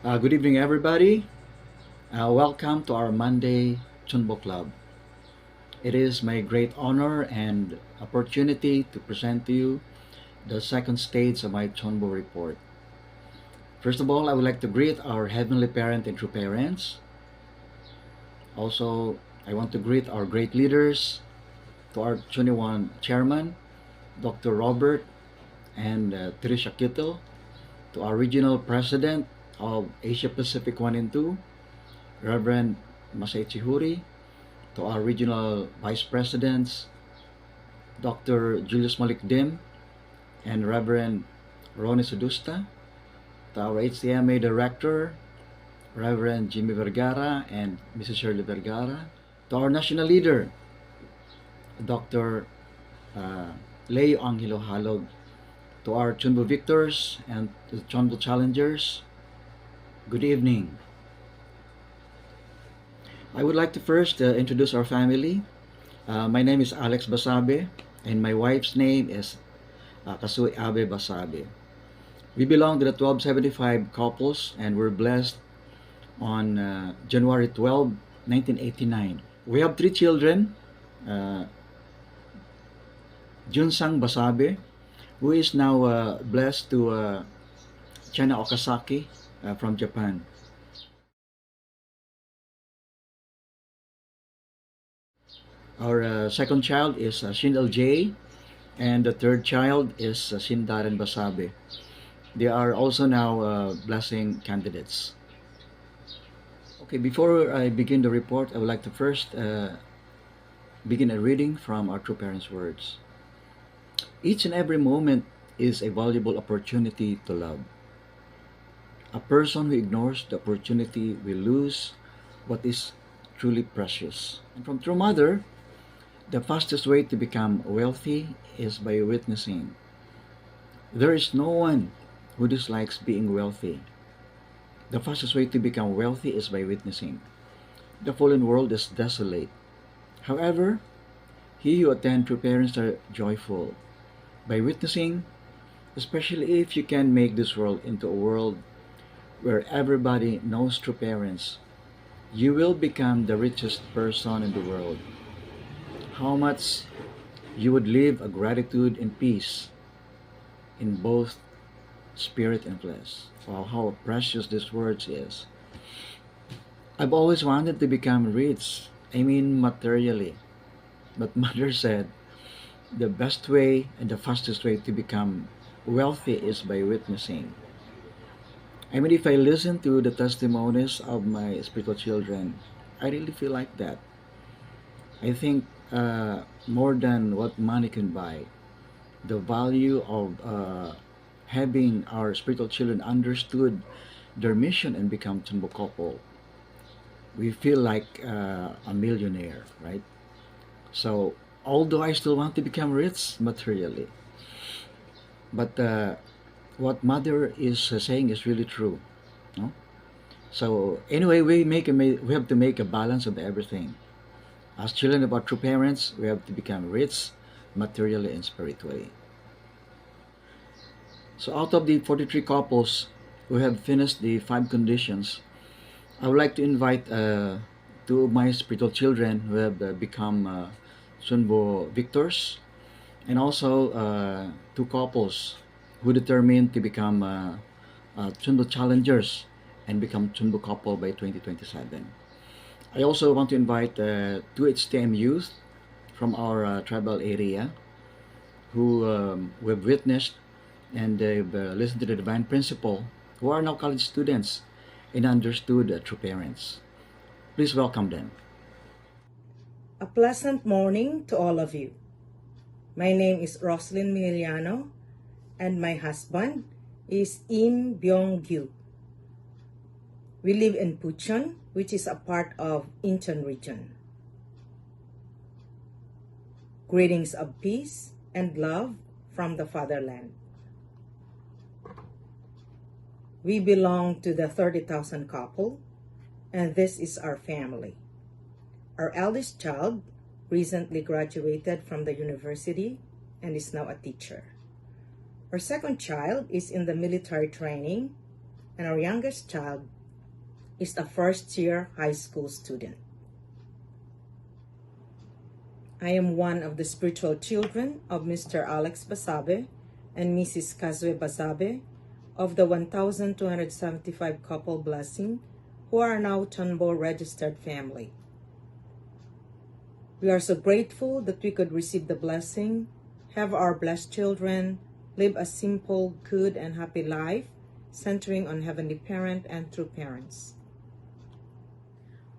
Good evening, everybody. Welcome to our Monday Cheonbo Club. It is my great honor and opportunity to present to you the second stage of my Cheonbo report. First of all, I would like to greet our Heavenly Parent and true parents. Also, I want to greet our great leaders, to our 21 chairman, Dr. Robert and Tricia Kittle, to our regional president of Asia Pacific 1 and 2, Reverend Masay Chihuri, to our regional vice presidents, Dr. Julius Malik Dim and Reverend Ronnie Sedusta, to our HTMA director, Reverend Jimmy Vergara and Mrs. Shirley Vergara, to our national leader, Dr. Leo Angelo Halog, to our Cheonbo victors and the Cheonbo challengers, good evening. I would like to first introduce our family. My name is Alex Basabe, and my wife's name is Kasui Abe Basabe. We belong to the 1275 couples, and we're blessed on January 12, 1989. We have 3 children. Junsang Basabe, who is now blessed to China Okazaki from Japan. Our second child is Shindal J, and the third child is Sindaren Basabe. They are also now blessing candidates. Okay, before I begin the report, I would like to first begin a reading from our true parents' words. Each and every moment is a valuable opportunity to love. A person who ignores the opportunity will lose what is truly precious. And from True Mother, the fastest way to become wealthy is by witnessing. There is no one who dislikes being wealthy. The fastest way to become wealthy is by witnessing. The fallen world is desolate. However, he who attend true parents are joyful. By witnessing, especially if you can make this world into a world where everybody knows true parents, you will become the richest person in the world. How much you would live a gratitude and peace in both spirit and flesh. Wow, how precious this word is. I've always wanted to become rich, materially. But Mother said, the best way and the fastest way to become wealthy is by witnessing. If I listen to the testimonies of my spiritual children, I really feel like that. I think more than what money can buy, the value of having our spiritual children understood their mission and become Cheonbo couple, we feel like a millionaire, right? So, although I still want to become rich materially, but what Mother is saying is really true, no? So anyway, we have to make a balance of everything. As children of our true parents, we have to become rich materially and spiritually. So out of the 43 couples who have finished the 5 conditions, I would like to invite 2 of my spiritual children who have become Cheonbo victors, and also 2 couples who determined to become Cheonbo challengers and become Cheonbo couple by 2027. I also want to invite 2 HTM youth from our tribal area who have witnessed and they've listened to the divine principle, who are now college students and understood true parents. Please welcome them. A pleasant morning to all of you. My name is Roslyn Miliano, and my husband is Im Byung-gyu. We live in Pucheon, which is a part of Incheon region. Greetings of peace and love from the fatherland. We belong to the 30,000 couple, and this is our family. Our eldest child recently graduated from the university and is now a teacher. Our second child is in the military training, and our youngest child is a first-year high school student. I am one of the spiritual children of Mr. Alex Basabe and Mrs. Kazue Basabe of the 1,275 couple blessing who are now Cheonbo registered family. We are so grateful that we could receive the blessing, have our blessed children, live a simple, good, and happy life, centering on Heavenly Parent and true parents.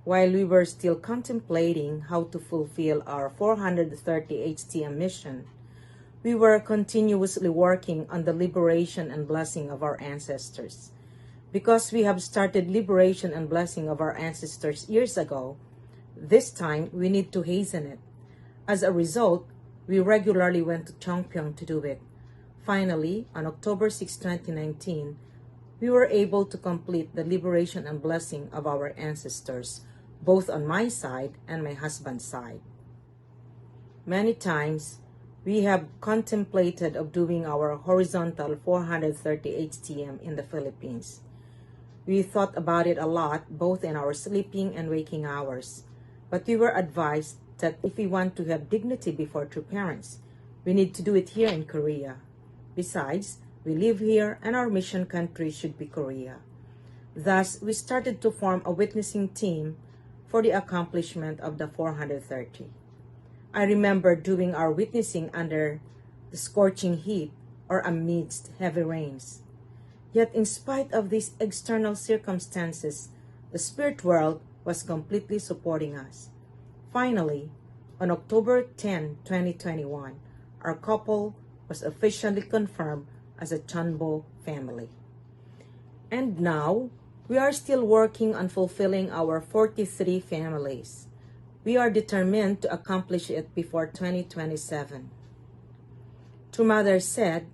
While we were still contemplating how to fulfill our 430 HTM mission, we were continuously working on the liberation and blessing of our ancestors. Because we have started liberation and blessing of our ancestors years ago, this time we need to hasten it. As a result, we regularly went to Cheongpyeong to do it. Finally, on October 6, 2019, we were able to complete the liberation and blessing of our ancestors, both on my side and my husband's side. Many times, we have contemplated of doing our horizontal 430 HTM in the Philippines. We thought about it a lot, both in our sleeping and waking hours. But we were advised that if we want to have dignity before true parents, we need to do it here in Korea. Besides, we live here and our mission country should be Korea. Thus, we started to form a witnessing team for the accomplishment of the 430. I remember doing our witnessing under the scorching heat or amidst heavy rains. Yet in spite of these external circumstances, the spirit world was completely supporting us. Finally, on October 10, 2021, our couple was officially confirmed as a Cheonbo family. And now, we are still working on fulfilling our 43 families. We are determined to accomplish it before 2027. True Mother said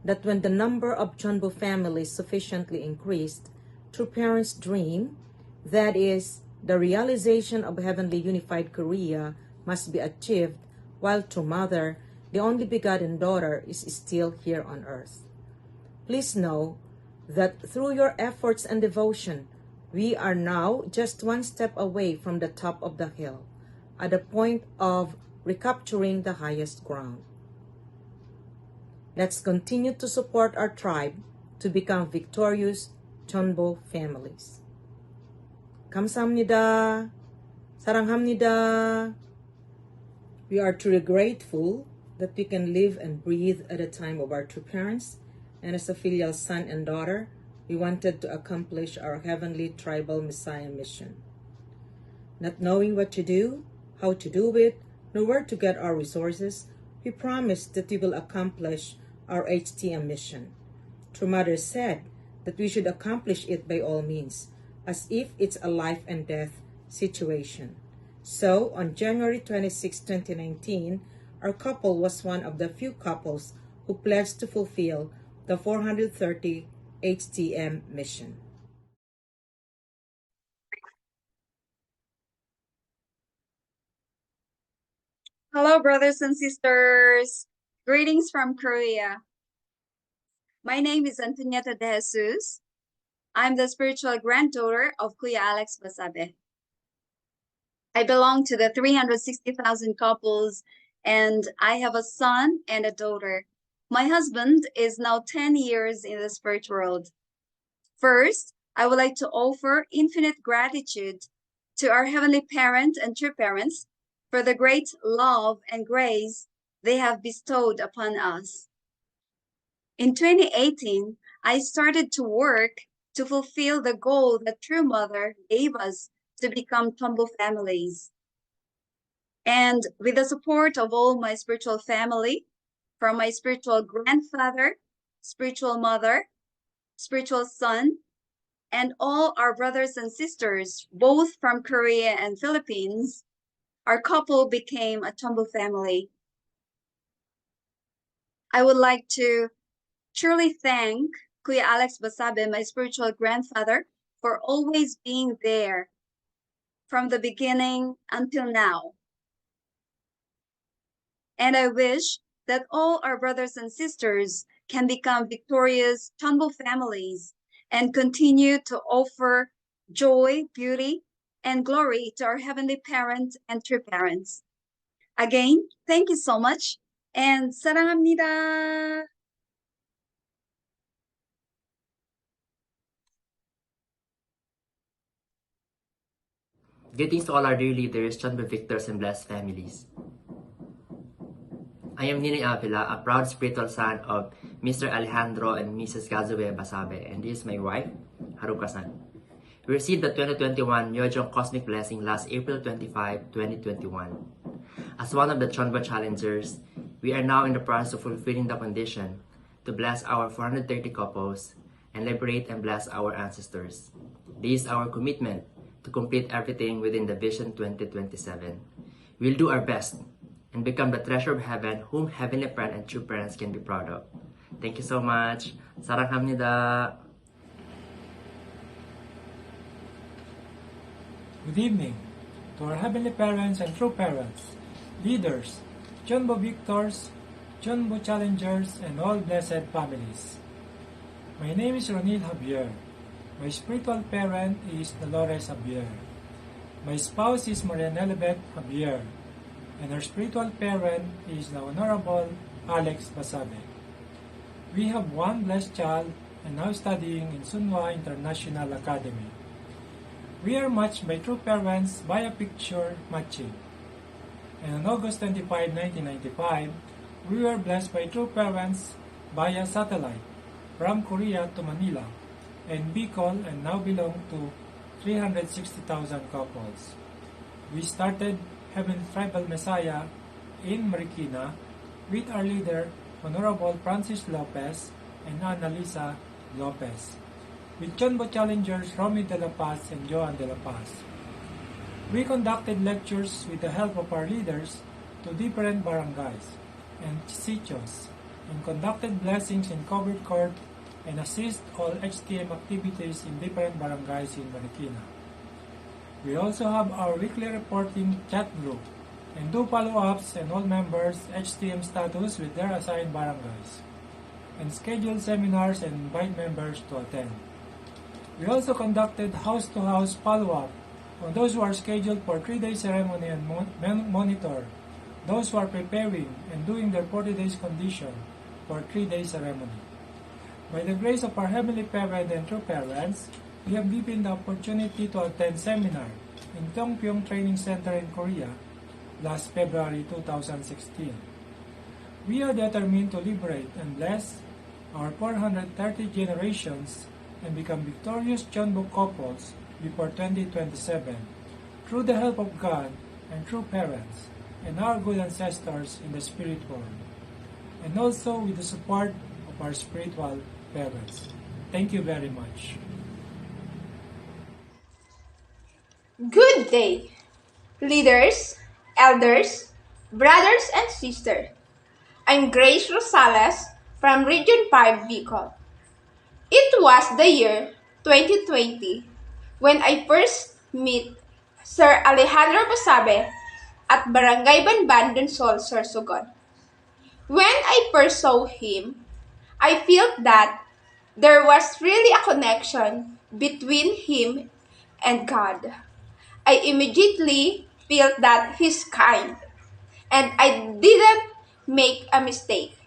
that when the number of Cheonbo families sufficiently increased, True Parents' dream, that is, the realization of Heavenly Unified Korea, must be achieved, while True Mother, the only begotten daughter, is still here on earth. Please know that through your efforts and devotion, we are now just one step away from the top of the hill, at the point of recapturing the highest ground. Let's continue to support our tribe to become victorious Cheonbo families. 감사합니다. 사랑합니다. We are truly grateful that we can live and breathe at the time of our true parents, and as a filial son and daughter, we wanted to accomplish our heavenly tribal Messiah mission. Not knowing what to do, how to do it, nor where to get our resources, we promised that we will accomplish our HTM mission. True Mother said that we should accomplish it by all means, as if it's a life and death situation. So, on January 26, 2019, our couple was one of the few couples who pledged to fulfill the 430 HTM mission. Hello, brothers and sisters. Greetings from Korea. My name is Antonieta de Jesus. I'm the spiritual granddaughter of Kuya Alex Basabe. I belong to the 360,000 couples, and I have a son and a daughter. My husband is now 10 years in the spirit world. First, I would like to offer infinite gratitude to our Heavenly Parent and true parents for the great love and grace they have bestowed upon us. In 2018, I started to work to fulfill the goal that True Mother gave us to become Cheonbo families. And with the support of all my spiritual family, from my spiritual grandfather, spiritual mother, spiritual son, and all our brothers and sisters, both from Korea and Philippines, our couple became a Cheonbo family. I would like to truly thank Kuya Alex Basabe, my spiritual grandfather, for always being there from the beginning until now. And I wish that all our brothers and sisters can become victorious Cheonbo families and continue to offer joy, beauty, and glory to our Heavenly Parents and true parents. Again, thank you so much and 사랑합니다. Greetings to all our dear leaders, Cheonbo victors, and blessed families. I am Ninoy Avila, a proud spiritual son of Mr. Alejandro and Mrs. Gazue Basabe, and this is my wife, Haruka-san. We received the 2021 Yeojong Cosmic Blessing last April 25, 2021. As one of the Cheonbo challengers, we are now in the process of fulfilling the condition to bless our 430 couples and liberate and bless our ancestors. This is our commitment to complete everything within the Vision 2027. We'll do our best and become the treasure of heaven whom Heavenly Parent and true parents can be proud of. Thank you so much. 사랑합니다. Good evening to our Heavenly Parents and true parents, leaders, Cheonbo victors, Cheonbo challengers, and all blessed families. My name is Ronil Javier. My spiritual parent is Dolores Javier. My spouse is Maria Nelibet Javier. And our spiritual parent is the Honorable Alex Basabe. We have one blessed child and now studying in Sunwa International Academy. We are matched by true parents via picture matching. And on August 25, 1995, we were blessed by true parents via satellite from Korea to Manila and Bicol, and now belong to 360,000 couples. We started Heavenly Tribal Messiah in Marikina with our leader, Honorable Francis Lopez and Annalisa Lopez, with Cheonbo challengers Romy de la Paz and Joan de la Paz. We conducted lectures with the help of our leaders to different barangays and sitios, and conducted blessings in covered court and assist all HTM activities in different barangays in Marikina. We also have our weekly reporting chat group and do follow-ups and all members HTM status with their assigned barangays, and schedule seminars and invite members to attend. We also conducted house-to-house follow-up on those who are scheduled for 3-day ceremony and monitor those who are preparing and doing their 40 days condition for 3-day ceremony. By the grace of our Heavenly Parent and true parents, we have given the opportunity to attend seminar in Gyeongpyeong Training Center in Korea last February 2016. We are determined to liberate and bless our 430 generations and become victorious Cheonbo couples before 2027 through the help of God and true parents and our good ancestors in the spirit world, and also with the support of our spiritual parents. Thank you very much. Good day, leaders, elders, brothers and sisters. I'm Grace Rosales from Region 5 Bicol. It was the year 2020 when I first met Sir Alejandro Basabe at Barangay Banban, Dunsol, Sorsogon. When I first saw him, I felt that there was really a connection between him and God. I immediately felt that he's kind, and I didn't make a mistake,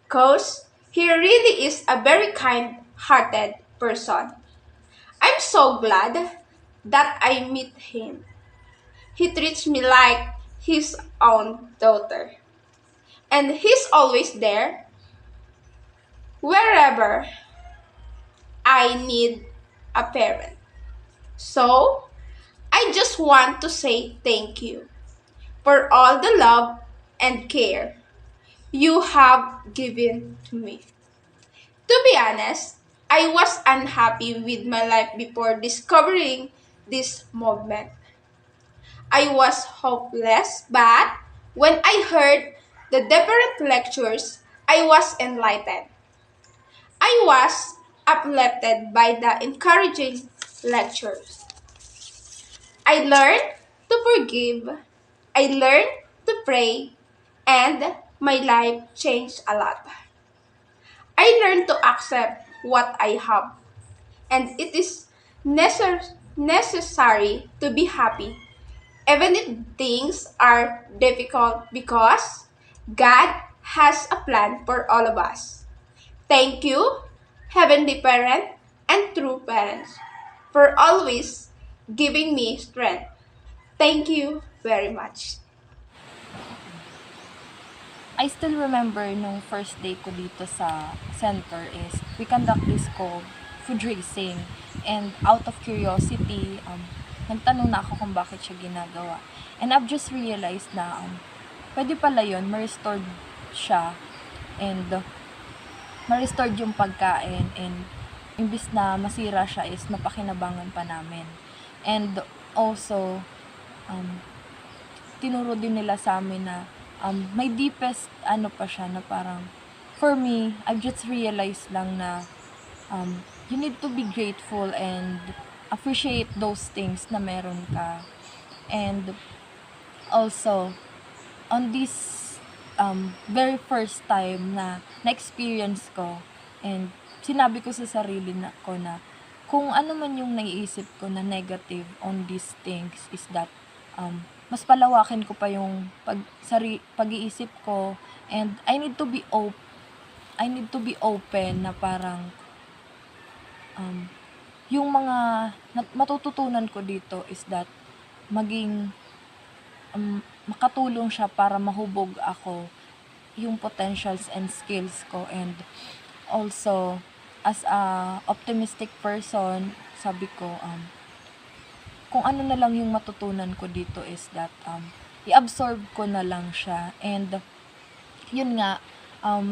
cause he really is a very kind-hearted person. I'm so glad that I meet him. He treats me like his own daughter, and he's always there wherever I need a parent. So, I just want to say thank you for all the love and care you have given to me. To be honest, I was unhappy with my life before discovering this movement. I was hopeless, but when I heard the different lectures, I was enlightened. I was uplifted by the encouraging lectures. I learned to forgive, I learned to pray, and my life changed a lot. I learned to accept what I have and it is necessary to be happy, even if things are difficult, because God has a plan for all of us. Thank you, Heavenly Parent and true parents, for always giving me strength. Thank you very much. I still remember nung first day ko dito sa center is we conduct this called food racing, and out of curiosity, nagtanong na ako kung bakit siya ginagawa. And I've just realized na pwede pala yun, ma-restored siya, and ma-restored yung pagkain, and imbis na masira siya is mapakinabangan pa namin. And also, tinuro din nila sa amin na may deepest ano pa siya na parang, for me, I've just realized lang na you need to be grateful and appreciate those things na meron ka. And also, on this very first time na na-experience ko, and sinabi ko sa sarili ko na kung ano man yung naiisip ko na negative on these things is that mas palawakin ko pa yung pag-iisip ko, and I need to be open na parang yung mga matututunan ko dito is that maging makatulong siya para mahubog ako yung potentials and skills ko. And also, as a optimistic person, sabi ko, kung ano na lang yung matutunan ko dito is that i-absorb ko na lang siya. And yun nga,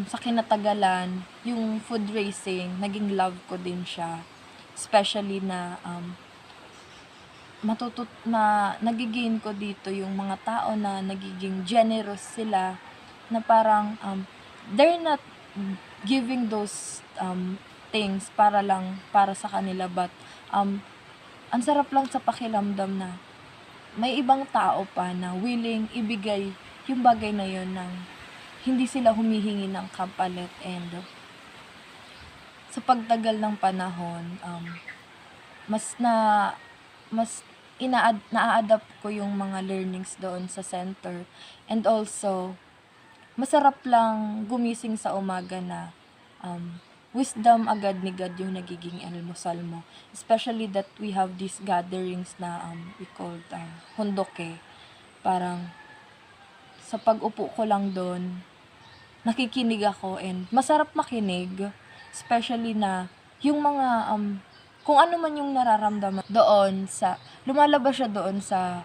sa kinatagalan, yung food racing, naging love ko din siya. Especially na nagigain ko dito yung mga tao na nagiging generous sila, na parang they're not giving those things para sa kanila, but ang sarap lang sa pakiramdam na may ibang tao pa na willing ibigay yung bagay na yun ng hindi sila humihingi ng kapalit. And sa pagtagal ng panahon, mas na-adapt ko yung mga learnings doon sa center. And also, masarap lang gumising sa umaga na wisdom agad ni God yung nagiging almusal mo. Especially that we have these gatherings na we called hondoke. Parang sa pag-upo ko lang doon, nakikinig ako, and masarap makinig. Especially na yung mga kung ano man yung nararamdaman doon sa lumalabas siya doon sa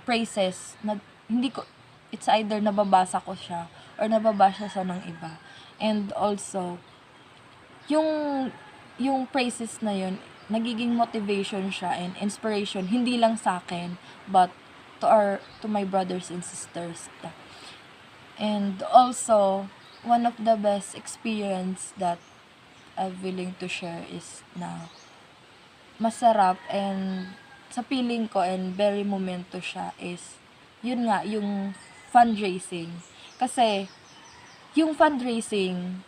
praises na hindi ko, it's either nababasa ko siya or nababasa siya ng iba. And also, yung praises na yun, nagiging motivation siya and inspiration, hindi lang sa akin, but to my brothers and sisters. And also, one of the best experience that I'm willing to share is na masarap, and sa feeling ko, and very momento siya, is yun nga, yung fundraising. Kasi, yung fundraising,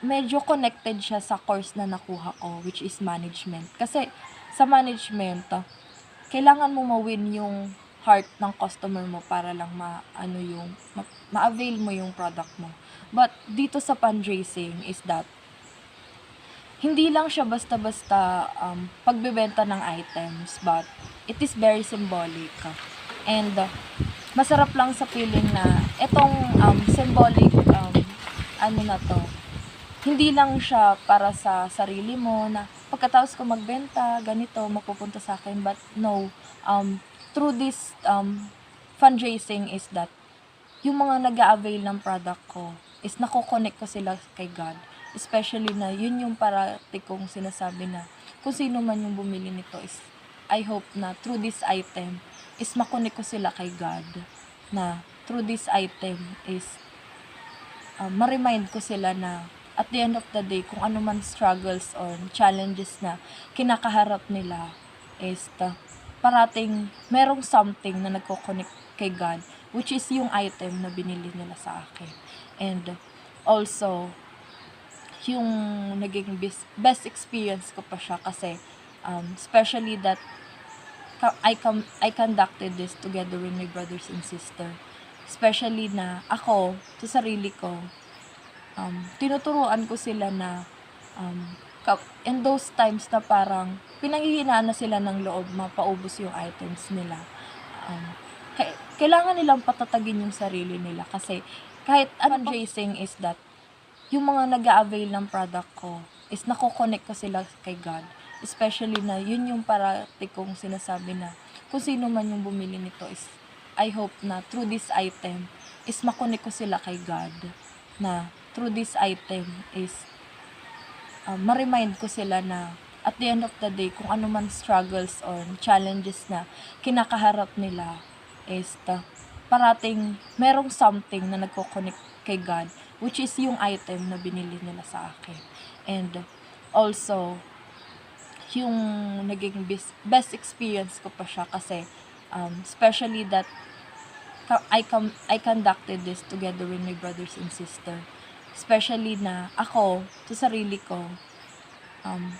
medyo connected siya sa course na nakuha ko, which is management. Kasi sa management, kailangan mo ma-win yung heart ng customer mo para lang ma-avail mo yung product mo. But dito sa fundraising is that hindi lang siya basta-basta pagbebenta ng items, but it is very symbolic. And masarap lang sa feeling na itong symbolic na to, hindi lang siya para sa sarili mo na pagkatapos ko magbenta, ganito, mapupunta sa akin. But no, through this fundraising is that yung mga nag-a-avail ng product ko is nako-connect ko sila kay God. Especially na yun yung parati kong sinasabi na kung sino man yung bumili nito is I hope na through this item is makonect ko sila kay God. Na through this item is ma-remind ko sila na at the end of the day, kung ano man struggles or challenges na kinakaharap nila is parating merong something na nagko-connect kay God, which is yung item na binili nila sa akin. And also, yung naging best experience ko pa siya kasi especially that I conducted this together with my brothers and sister. Especially na ako, sa sarili ko, tinuturuan ko sila na in those times na parang pinanghihinaan na sila ng loob mapaubos yung items nila. Kailangan nilang patatagin yung sarili nila kasi kahit fundraising is that yung mga nag-a-avail ng product ko is nako-connect ko sila kay God. Especially na yun yung parati kong sinasabi na kung sino man yung bumili nito is I hope na through this item is makonek ko sila kay God. Na through this item is ma-remind ko sila na at the end of the day, kung ano man struggles or challenges na kinakaharap nila is parating merong something na nagko-connect kay God, which is yung item na binili nila sa akin. And also, yung naging best experience ko pa siya kasi especially that I conducted this together with my brothers and sister. Especially na ako, sa sarili ko,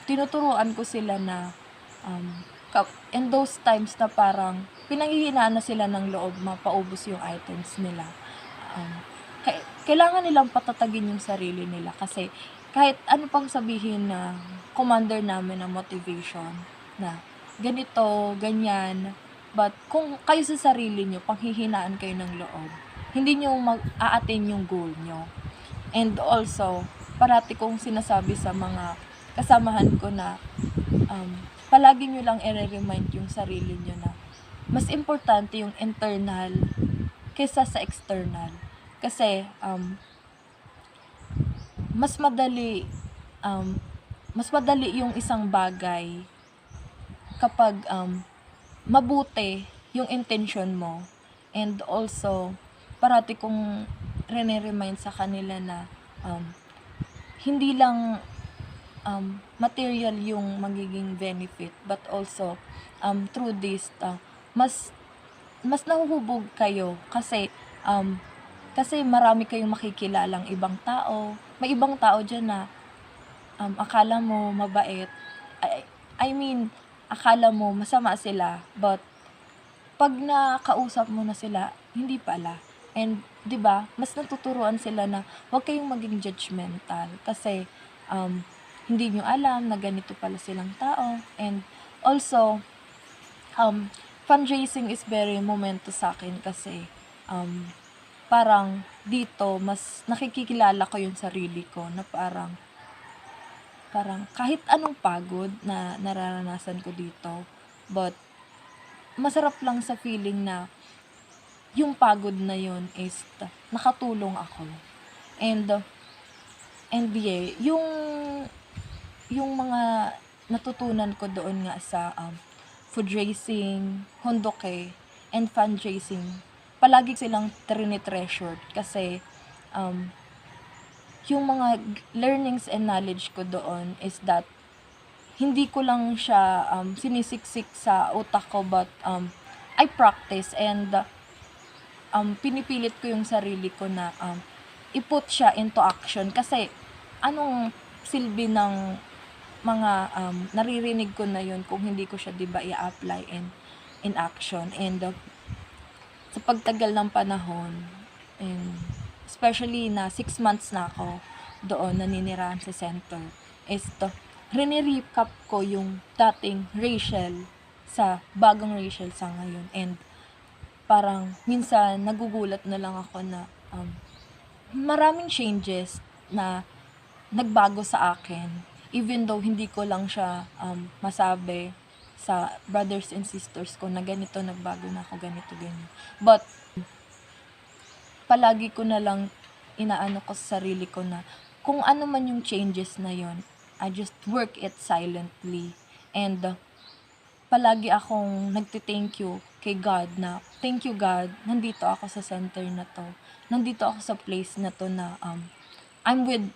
tinuturuan ko sila na in those times na parang pinanghihinaan na sila ng loob mapaubos yung items nila. Kailangan nilang patatagin yung sarili nila kasi kahit ano pang sabihin na commander namin na motivation na ganito, ganyan, but kung kayo sa sarili nyo, panghihinaan kayo ng loob, hindi nyo mag-a-attain yung goal nyo. And also, parati kong sinasabi sa mga kasamahan ko na palagi nyo lang i-remind yung sarili nyo na mas importante yung internal kaysa sa external. Kasi mas madali yung isang bagay kapag mabuti yung intention mo. And also, parati kong remind sa kanila na hindi lang material yung magiging benefit, but also through this mas nahuhubog kayo kasi marami kayong makikilalang ibang tao. May ibang tao dyan na akala mo mabait, I mean akala mo masama sila, but pag nakausap mo na sila, hindi pala. And 'di ba, mas natuturuan sila na huwag kayong maging judgmental kasi hindi nyo alam na ganito pala silang tao. And also fundraising is very momentous sa akin kasi parang dito mas nakikilala ko yung sarili ko na parang kahit anong pagod na nararanasan ko dito, but masarap lang sa feeling na yung pagod na yun is nakatulong ako. And yeah, yung mga natutunan ko doon nga sa food raising, hondoke, and fundraising, palagi silang treasured kasi yung mga learnings and knowledge ko doon is that hindi ko lang siya sinisiksik sa utak ko, but I practice and pinipilit ko yung sarili ko na i-put siya into action kasi anong silbi ng mga naririnig ko na yun kung hindi ko siya diba i-apply in action. And sa pagtagal ng panahon, and especially na 6 months na ako doon naninirahan sa center, is rini-recap ko yung dating Rachel sa bagong Rachel sa ngayon. And parang minsan nagugulat na lang ako na maraming changes na nagbago sa akin, even though hindi ko lang siya masabi sa brothers and sisters ko na ganito, nagbago na ako, ganito, ganyan. But palagi ko na lang inaano ko sa sarili ko na kung ano man yung changes na yon, I just work it silently. And palagi akong nagte-thank you kay God na, thank you God, nandito ako sa center na to. Nandito ako sa place na to na I'm with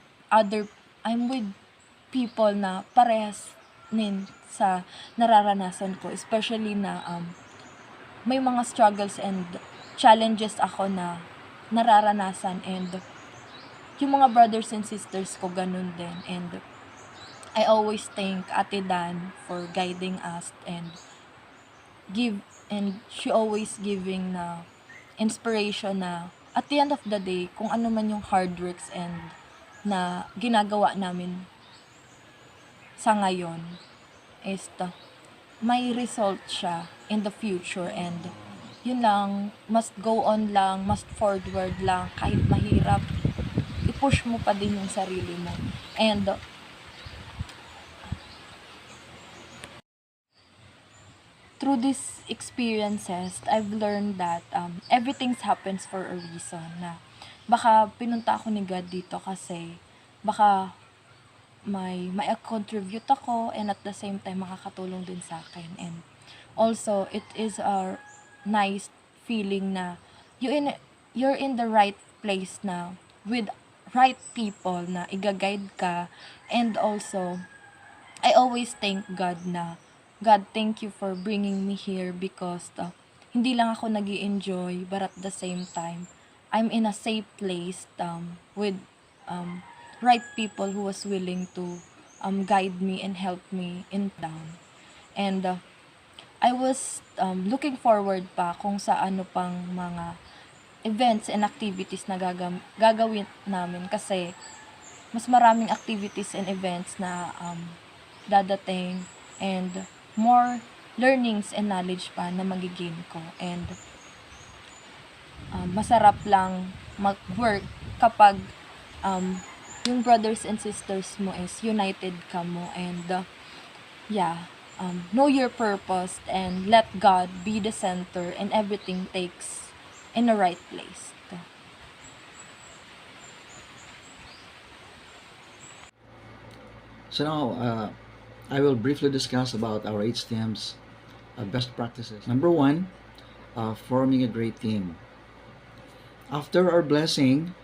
people na parehas nin sa nararanasan ko, especially na may mga struggles and challenges ako na nararanasan, and yung mga brothers and sisters ko ganun din, and I always thank Ate Dan for guiding us and she always giving na inspiration na at the end of the day, kung ano man yung hard works and na ginagawa namin sa ngayon is may result siya in the future, and yun lang, must go on lang, must forward lang, kahit mahirap, i-push mo pa din yung sarili mo. And through these experiences, I've learned that everything happens for a reason, na baka pinunta ako ni God dito kasi baka may contribute ako, and at the same time makakatulong din sa akin. And also it is a nice feeling na you're in the right place na with right people na iga-guide ka. And also I always thank God na God, thank you for bringing me here, because hindi lang ako nag-i-enjoy, but at the same time I'm in a safe place with right people who was willing to guide me and help me in down. And I was looking forward pa kung sa ano pang mga events and activities na gagawin namin, kasi mas maraming activities and events na dadating, and more learnings and knowledge pa na magigain ko. And masarap lang mag-work kapag yung brothers and sisters mo is united ka mo, and know your purpose and let God be the center, and everything takes in the right place. So now, I will briefly discuss about our HTM's best practices. Number one, forming a great team. After our blessing,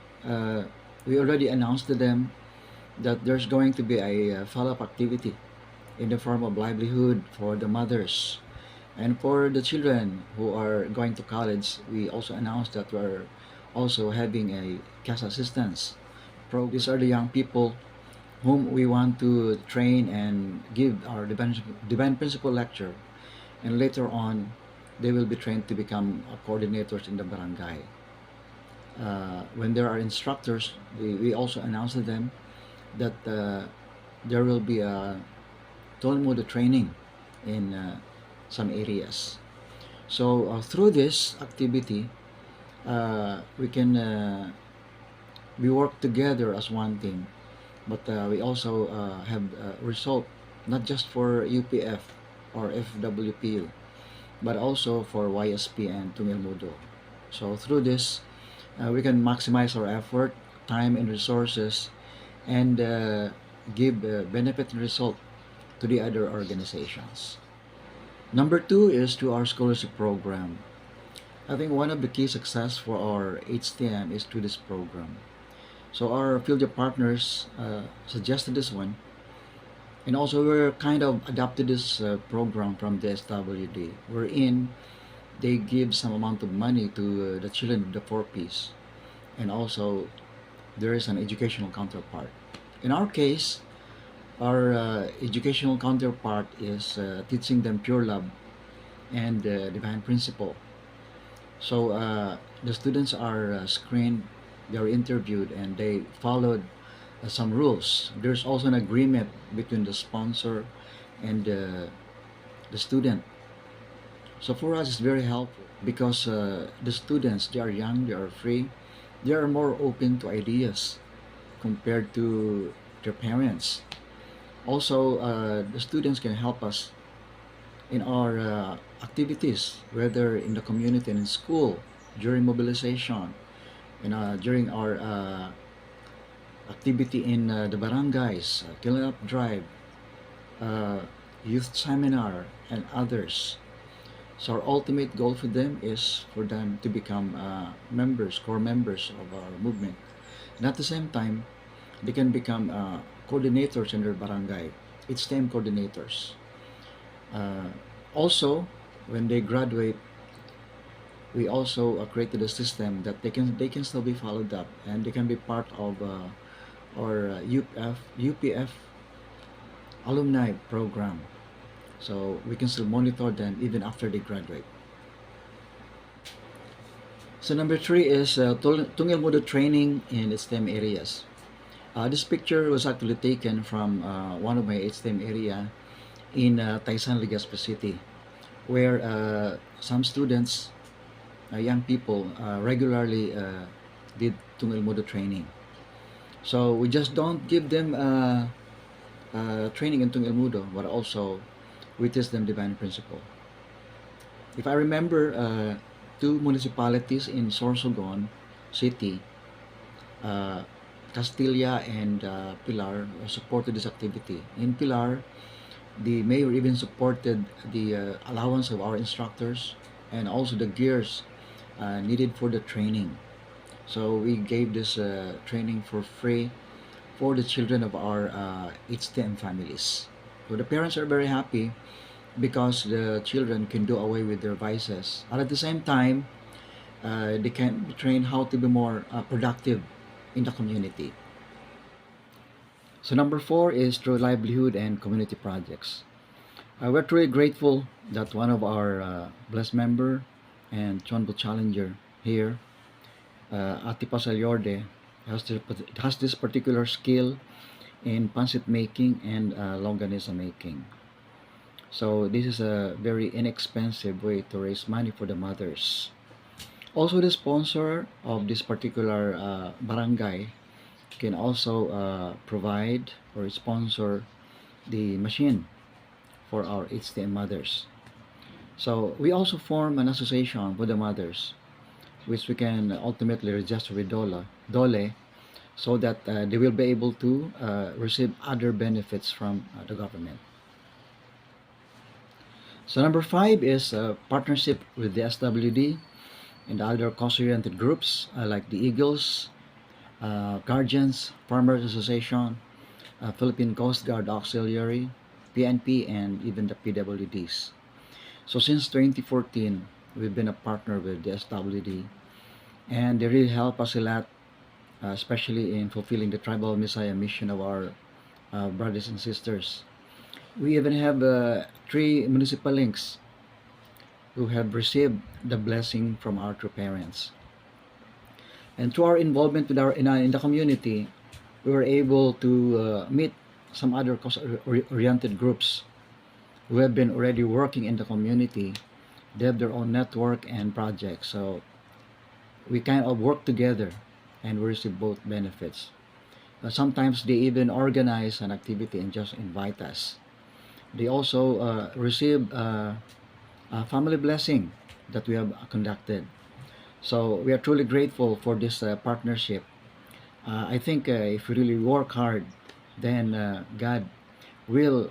we already announced to them that there's going to be a follow-up activity in the form of livelihood for the mothers. And for the children who are going to college, we also announced that we're also having a cash assistance program. These are the young people whom we want to train and give our divine principle lecture, and later on they will be trained to become coordinators in the barangay. When there are instructors, we also announce to them that there will be a Tolmodo training in some areas. So through this activity, we work together as one team, but we also have result not just for UPF or FWPU, but also for YSP and Tumilmudo. So through this, we can maximize our effort, time, and resources, and give benefit and result to the other organizations. Number two is to our scholarship program. I think one of the key success for our HTM is through this program. So our field partners suggested this one, and also we're kind of adapted this program from DSWD, wherein they give some amount of money to the children of the 4Ps, and also there is an educational counterpart. In our case, our educational counterpart is teaching them pure love and divine principle. So the students are screened, they are interviewed, and they followed some rules. There's also an agreement between the sponsor and the student. So for us, it's very helpful, because the students, they are young, they are free, they are more open to ideas compared to their parents. Also, the students can help us in our activities, whether in the community and in school, during mobilization, during our activity in the barangays, clean up drive, youth seminar, and others. So our ultimate goal for them is for them to become core members of our movement. And at the same time, they can become coordinators in their barangay, HTM coordinators. Also, when they graduate, we also created a system that they can still be followed up, and they can be part of our UPF alumni program. So we can still monitor them even after they graduate. So number three is Tungil Mudo training in STEM areas. This picture was actually taken from one of my STEM area in Taisan, Legazpi City, where some students, young people, regularly did Tungil Mudo training. So we just don't give them training in Tungil Mudo, but also we teach them divine principle. If I remember, two municipalities in Sorsogon City, uh, Castilla and Pilar, supported this activity. In Pilar, the mayor even supported the allowance of our instructors and also the gears needed for the training. So we gave this training for free for the children of our HTM families. So the parents are very happy because the children can do away with their vices. And at the same time, they can be trained how to be more productive in the community. So number four is through livelihood and community projects. We're truly grateful that one of our blessed member and Cheonbo challenger here, Ati Pasaliorde, has this particular skill in pancit making and longanisa making. So this is a very inexpensive way to raise money for the mothers. Also, the sponsor of this particular barangay can also provide or sponsor the machine for our HTM mothers. So we also form an association for the mothers, which we can ultimately register with Dole, so that they will be able to receive other benefits from the government. So number five is partnership with the DSWD and other cause-oriented groups like the Eagles, Guardians, Farmers Association, Philippine Coast Guard Auxiliary, PNP, and even the PWDs. So since 2014, we've been a partner with the SWD, and they really help us a lot, especially in fulfilling the Tribal Messiah mission of our brothers and sisters. We even have 3 municipal links who have received the blessing from our true parents. And through our involvement with in the community, we were able to meet some other cause-oriented groups who have been already working in the community. They have their own network and projects. So we kind of work together and we receive both benefits. Sometimes they even organize an activity and just invite us. They also receive a family blessing that we have conducted. So we are truly grateful for this partnership. I think if we really work hard, then God will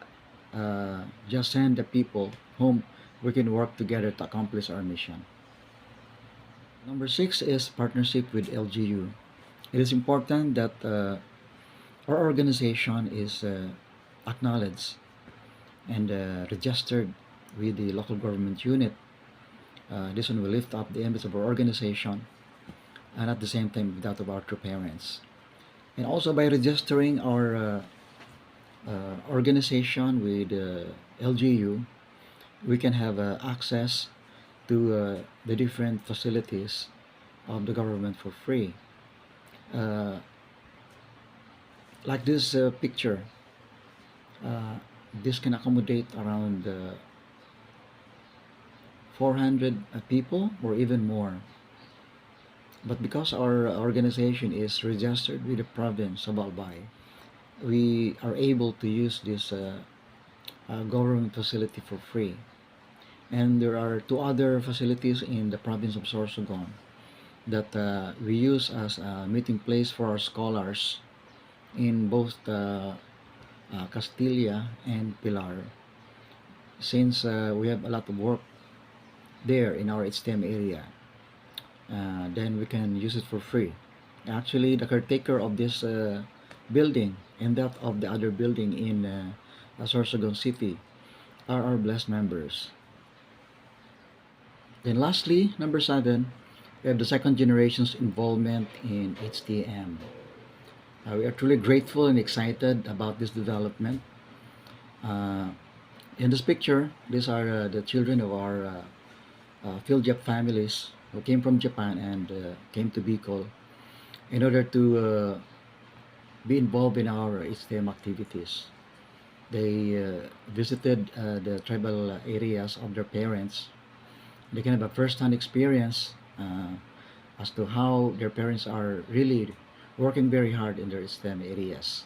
just send the people whom we can work together to accomplish our mission. Number six is partnership with LGU. It is important that our organization is acknowledged and registered with the local government unit. This one will lift up the image of our organization and at the same time that of our true parents. And also by registering our organization with LGU, we can have access to the different facilities of the government for free. Uh, like this picture, this can accommodate around 400 people or even more. But because our organization is registered with the province of Albay, we are able to use this government facility for free. And there are 2 other facilities in the province of Sorsogon that we use as a meeting place for our scholars in both Castilla and Pilar, since we have a lot of work there in our HTM area. Then we can use it for free. Actually, the caretaker of this building and that of the other building in Sorsogon City are our blessed members. Then lastly, number 7, we have the second generation's involvement in HTM. We are truly grateful and excited about this development. In this picture, these are the children of our field job families who came from Japan and came to Bicol in order to be involved in our HTM activities. They visited the tribal areas of their parents. They can have a first-hand experience as to how their parents are really working very hard in their STEM areas.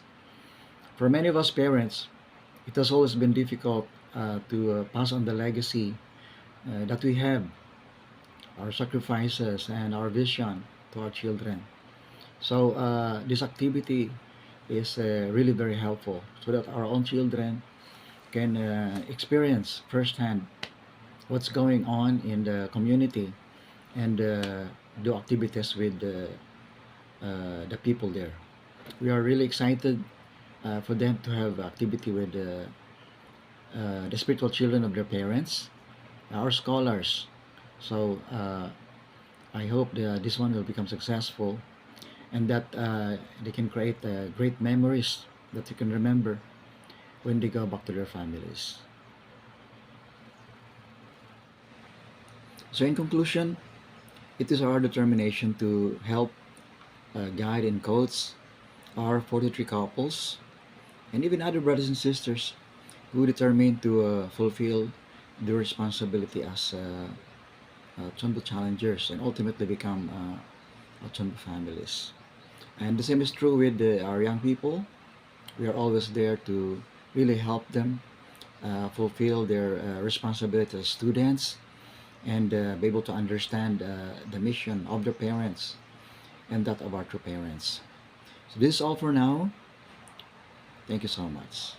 For many of us parents, it has always been difficult to pass on the legacy that we have, our sacrifices and our vision to our children. So this activity is really very helpful so that our own children can experience firsthand what's going on in the community and do activities with the people there. We are really excited for them to have activity with the spiritual children of their parents, our scholars. So I hope this one will become successful and that they can create great memories that you can remember when they go back to their families. So in conclusion, it is our determination to help guide and coach our 43 couples and even other brothers and sisters who determine to fulfill their responsibility as Cheonbo challengers and ultimately become Cheonbo families. And the same is true with our young people. We are always there to really help them fulfill their responsibility as students and be able to understand the mission of their parents and that of our true parents. So this is all for now. Thank you so much.